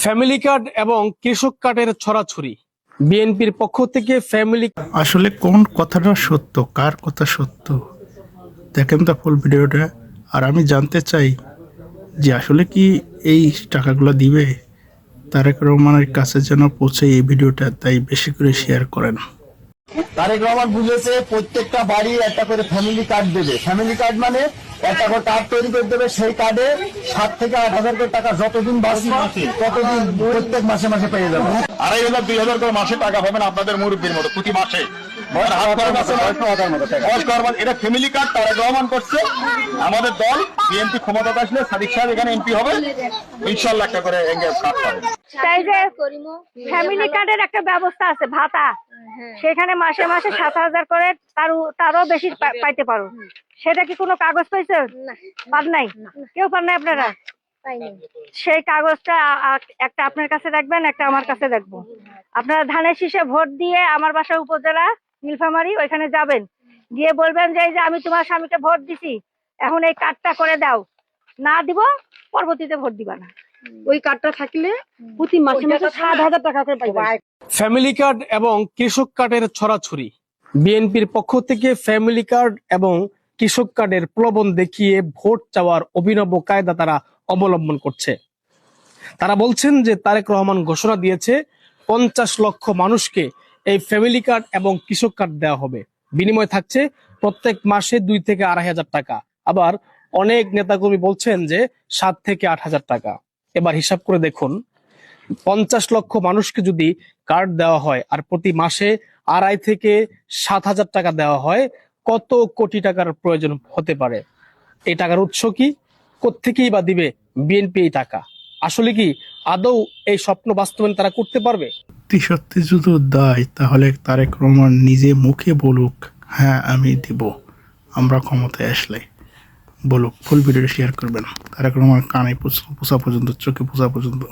Family card এবং কৃষক কার্ডের ছড়াছড়ি। বিএনপির পক্ষ থেকে ফ্যামিলি আসলে কোন কথাটা সত্য, কার কথা সত্য, দেখেন তো ফুল ভিডিওটা। আর আমি জানতে চাই যে আসলে কি এই টাকাগুলো দিবে তারেক রহমানের কাছে যেন পৌঁছে এই ভিডিওটা, তাই বেশি করে শেয়ার করেন। তারেক রহমান বুঝেছে প্রত্যেকটা বাড়ি একটা করে ফ্যামিলি কার্ড দেবে। ফ্যামিলি কার্ড মানে একটা করে কার্ড তৈরি করে দেবে, সেই কার্ডে 7 থেকে 8,000 করে টাকা যতদিন বাঁচবে ততদিন প্রত্যেক মাসে মাসে পেয়ে যাবে। 2,500 3,000 করে মাসে টাকা পাবেন আপনাদের মুরব্বীর মতো প্রতি মাসে। এটা ফ্যামিলি কার্ড তারেক রহমান করছে। আমাদের দল বিএনপি ক্ষমতা আসলে সাদিক সাহেব এখানে এমপি হবে, ইনশাল্লাহ একটা করে কার্ড পাবে। তাই যে ফ্যামিলি কার্ডের একটা ব্যবস্থা আছে, ভাতা, সেখানে মাসে মাসে 7,000 করে তারও বেশি পাইতে পারো। সেটা কি কোনো কাগজ পাইছে? পান নাই? কেউ পান নাই আপনারা? সেই কাগজটা একটা আপনার কাছে রাখবেন, একটা আমার কাছে রাখবো। আপনারা ধানের শীষে ভোট দিয়ে আমার বাসা উপজেলা নীলফামারী, ওইখানে যাবেন, গিয়ে বলবেন যে এই যে আমি তোমার স্বামীকে ভোট দিছি, এখন এই কার্ডটা করে দাও। না দিব, পরবর্তীতে ভোট দিবা না। ওই কার্ডটা থাকলে প্রতি মাসে মাসে 7,000 টাকা করে পাইবে। ফ্যামিলি কার্ড এবং কৃষক কার্ডের ছড়াছড়ি। বিএনপির পক্ষ থেকে ফ্যামিলি কার্ড এবং কৃষক কার্ডের প্রলোভন দেখিয়ে ভোট চাওয়ার অভিনব কায়দা তারা অবলম্বন করছে। তারা বলছেন যে তারেক রহমান ঘোষণা দিয়েছে 50 লক্ষ মানুষকে এই ফ্যামিলি কার্ড এবং কৃষক কার্ড দেওয়া হবে, বিনিময় থাকছে প্রত্যেক মাসে 2 থেকে 2,500 টাকা। আবার অনেক নেতাকর্মী বলছেন যে 7 থেকে 8,000 টাকা। এবার হিসাব করে দেখুন, 50 লক্ষ মানুষকে যদি কার্ড দেওয়া হয় আর প্রতি মাসে 2,500 থেকে 7,000 টাকা দেওয়া হয়, কত কোটি টাকার প্রয়োজন হতে পারে? এই টাকার উৎস কি? কোত্থেকেই বা দিবে বিএনপি এই টাকা? আসলে কি আদৌ এই স্বপ্ন বাস্তবায়ন তারা করতে পারবে? সত্যি যদি দেয় তাহলে তারেক রহমান নিজে মুখে বলুক, হ্যাঁ আমি দিব, আমরা ক্ষমতায় আসলে বলুক। ফুল ভিডিও শেয়ার করবেন, তারেক রহমান কানে পোষা পর্যন্ত, চোখে পোষা পর্যন্ত।